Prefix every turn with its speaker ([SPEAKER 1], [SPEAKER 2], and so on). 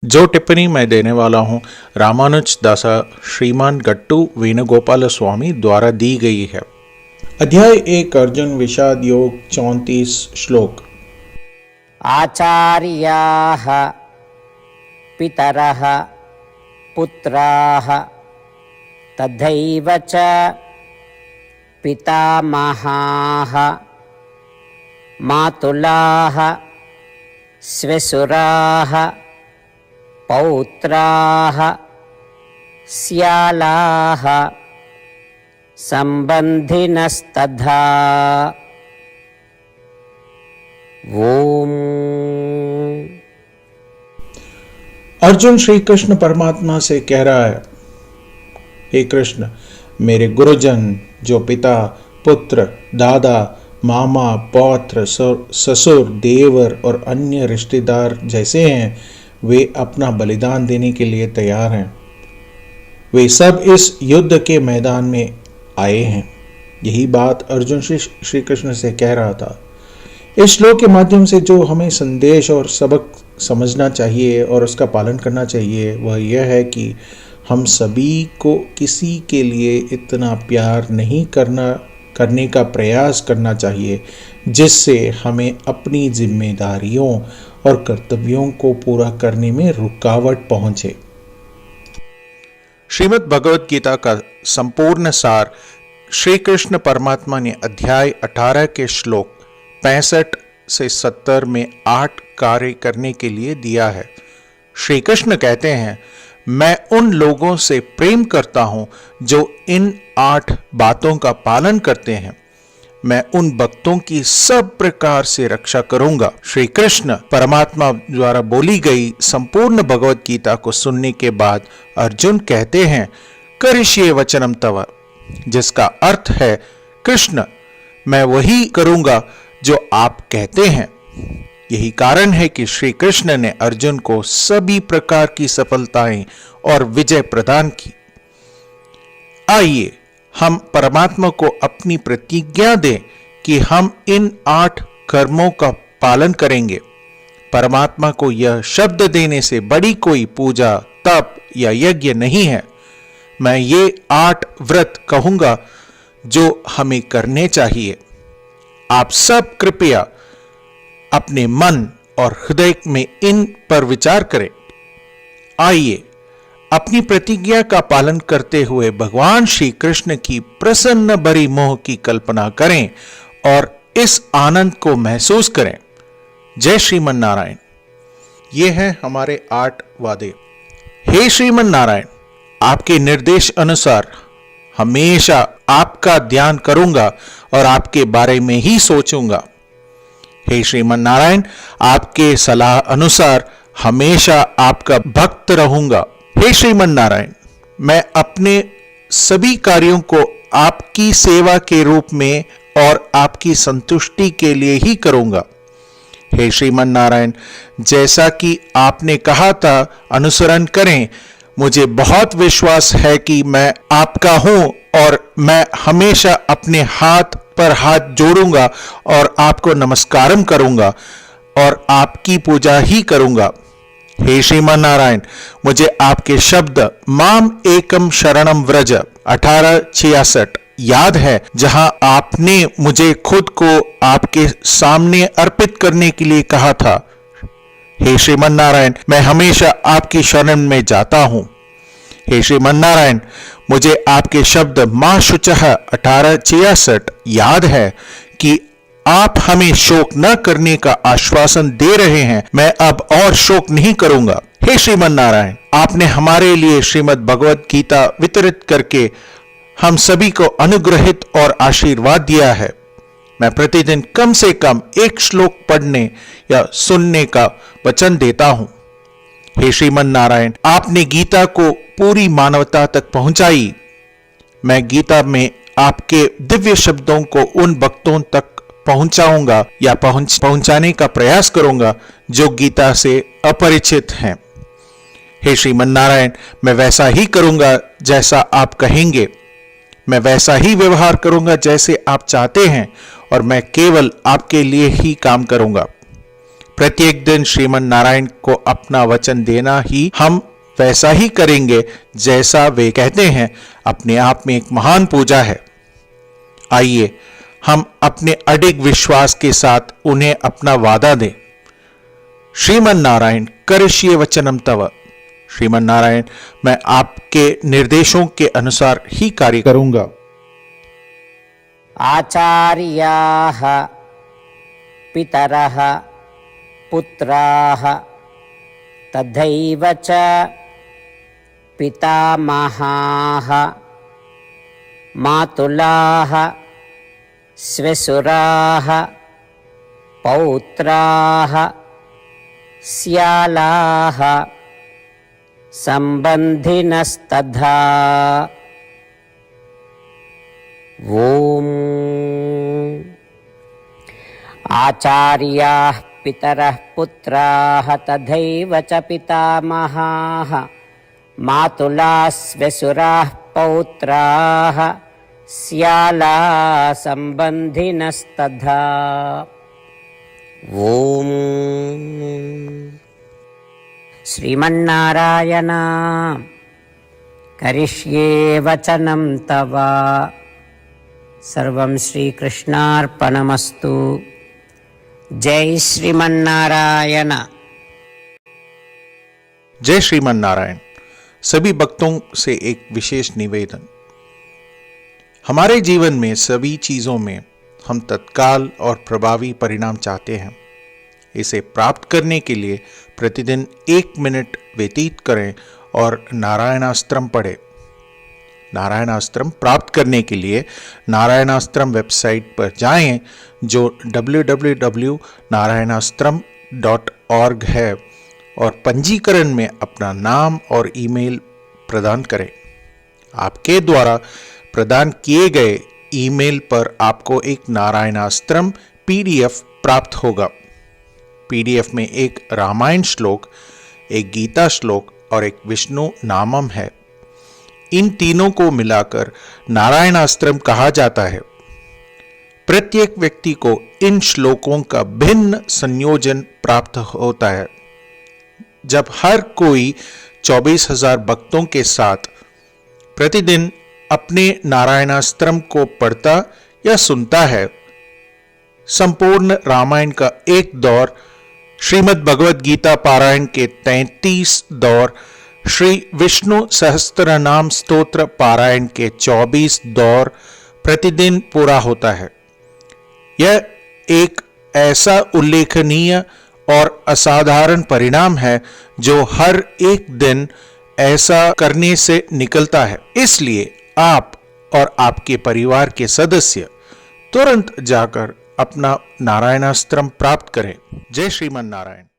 [SPEAKER 1] जो टिप्पणी मैं देने वाला हूँ रामानुज दासा श्रीमान गट्टू वेणुगोपाल स्वामी द्वारा दी गई है। अध्याय 1 अर्जुन विषाद योग 34 श्लोक।
[SPEAKER 2] आचार्याः पितरः पुत्राः तथैव च पितामहाः मातुलाः श्वशुराः पौत्राः स्यालाः संबंधिनस्तथा। ओम।
[SPEAKER 1] अर्जुन श्री कृष्ण परमात्मा से कह रहा है, हे कृष्ण, मेरे गुरुजन जो पिता, पुत्र, दादा, मामा, पौत्र, ससुर, देवर और अन्य रिश्तेदार जैसे हैं, वे अपना बलिदान देने के लिए तैयार हैं। वे सब इस युद्ध के मैदान में आए हैं। यही बात अर्जुन श्री कृष्ण से कह रहा था। इस श्लोक के माध्यम से जो हमें संदेश और सबक समझना चाहिए और उसका पालन करना चाहिए वह यह है कि हम सभी को किसी के लिए इतना प्यार नहीं करने का प्रयास करना चाहिए जिससे हमें अपनी जिम्मेदारियों और कर्तव्यों को पूरा करने में रुकावट पहुंचे। श्रीमद् भगवद गीता का संपूर्ण सार श्री कृष्ण परमात्मा ने अध्याय 18 के श्लोक 65 से 70 में 8 कार्य करने के लिए दिया है। श्री कृष्ण कहते हैं, मैं उन लोगों से प्रेम करता हूं जो इन 8 बातों का पालन करते हैं। मैं उन भक्तों की सब प्रकार से रक्षा करूंगा। श्री कृष्ण परमात्मा द्वारा बोली गई संपूर्ण भगवत गीता को सुनने के बाद अर्जुन कहते हैं, करिष्ये वचनम तव, जिसका अर्थ है, कृष्ण, मैं वही करूंगा जो आप कहते हैं। यही कारण है कि श्री कृष्ण ने अर्जुन को सभी प्रकार की सफलताएं और विजय प्रदान की। आइए हम परमात्मा को अपनी प्रतिज्ञा दें कि हम इन 8 कर्मों का पालन करेंगे। परमात्मा को यह शब्द देने से बड़ी कोई पूजा, तप या यज्ञ नहीं है। मैं ये 8 व्रत कहूंगा जो हमें करने चाहिए। आप सब कृपया अपने मन और हृदय में इन पर विचार करें। आइए अपनी प्रतिज्ञा का पालन करते हुए भगवान श्री कृष्ण की प्रसन्न भरी मोह की कल्पना करें और इस आनंद को महसूस करें। जय श्रीमन नारायण। ये हैं हमारे 8 वादे। हे श्रीमन नारायण, आपके निर्देश अनुसार हमेशा आपका ध्यान करूंगा और आपके बारे में ही सोचूंगा। हे श्रीमन नारायण, आपके सलाह अनुसार हमेशा आपका भक्त रहूंगा। हे श्रीमन नारायण, मैं अपने सभी कार्यों को आपकी सेवा के रूप में और आपकी संतुष्टि के लिए ही करूंगा। हे श्रीमन नारायण, जैसा कि आपने कहा था अनुसरण करें। मुझे बहुत विश्वास है कि मैं आपका हूं और मैं हमेशा अपने हाथ पर हाथ जोड़ूंगा और आपको नमस्कारम करूंगा और आपकी पूजा ही करूंगा। हे श्रीमान नारायण, मुझे आपके शब्द माम एकम शरणम व्रज 1866 याद है, जहां आपने मुझे खुद को आपके सामने अर्पित करने के लिए कहा था। हे श्रीमान नारायण, मैं हमेशा आपकी शरण में जाता हूं। हे श्रीमान नारायण, मुझे आपके शब्द मां शुचः 1866 याद है कि आप हमें शोक न करने का आश्वासन दे रहे हैं। मैं अब और शोक नहीं करूंगा। हे श्रीमन नारायण, आपने हमारे लिए श्रीमद् भगवत गीता वितरित करके हम सभी को अनुग्रहित और आशीर्वाद दिया है। मैं प्रतिदिन कम से कम 1 श्लोक पढ़ने या सुनने का वचन देता हूं। हे श्रीमन नारायण, आपने गीता को पूरी मानवता तक पहुंचाई। मैं गीता में आपके दिव्य शब्दों को उन भक्तों तक पहुंचाऊंगा या पहुंचाने का प्रयास करूंगा जो गीता से अपरिचित हैं। हे श्रीमन नारायण, मैं वैसा ही करूंगा जैसा आप कहेंगे। मैं वैसा ही व्यवहार करूंगा जैसे आप चाहते हैं और मैं केवल आपके लिए ही काम करूंगा। प्रत्येक दिन श्रीमन नारायण को अपना वचन देना ही हम वैसा ही करेंगे जैसा वे कहते हैं, अपने आप में एक महान पूजा है। आइए हम अपने अडिग विश्वास के साथ उन्हें अपना वादा दें। श्रीमन नारायण करिष्ये वचनम तव। श्रीमन नारायण, मैं आपके निर्देशों के अनुसार ही कार्य करूंगा।
[SPEAKER 2] आचार्याः पितरः पुत्राः तथैव च पितामहाः मातुलाः श्वशुराः पौत्राः स्यालाः सम्बन्धिनस्तथा। ॐ आचार्याः पितरः पुत्राः तथैव च पितामहाः मातुलाः श्वशुराः पौत्राः स्यालाः सम्बन्धिनस्तथा। ॐ श्रीमन्नारायण करिष्ये वचनं तव। सर्वं श्रीकृष्णार्पणमस्तु। जय श्रीमन्नारायण।
[SPEAKER 1] जय श्रीमन नारायण। सभी भक्तों से एक विशेष निवेदन। हमारे जीवन में सभी चीजों में हम तत्काल और प्रभावी परिणाम चाहते हैं। इसे प्राप्त करने के लिए प्रतिदिन 1 मिनट व्यतीत करें और नारायणास्त्रम पढ़ें। नारायणास्त्रम प्राप्त करने के लिए नारायणास्त्रम वेबसाइट पर जाएं, जो www.narayanaastram.org है, और पंजीकरण में अपना नाम और ईमेल प्रदान करें। आपके द्वारा प्रदान किए गए ईमेल पर आपको एक नारायणास्त्रम PDF प्राप्त होगा। PDF में एक रामायण श्लोक, एक गीता श्लोक और एक विष्णु नामम है। इन तीनों को मिलाकर नारायणास्त्रम कहा जाता है। प्रत्येक व्यक्ति को इन श्लोकों का भिन्न संयोजन प्राप्त होता है। जब हर कोई 24,000 भक्तों के साथ प्रतिदिन अपने नारायणास्त्रम को पढ़ता या सुनता है, संपूर्ण रामायण का एक दौर, श्रीमद् भगवद गीता पारायण के 33 दौर, श्री विष्णु सहस्त्रनाम स्तोत्र पारायण के 24 दौर प्रतिदिन पूरा होता है। यह एक ऐसा उल्लेखनीय और असाधारण परिणाम है जो हर एक दिन ऐसा करने से निकलता है। इसलिए आप और आपके परिवार के सदस्य तुरंत जाकर अपना नारायणास्त्रम प्राप्त करें। जय श्रीमन नारायण।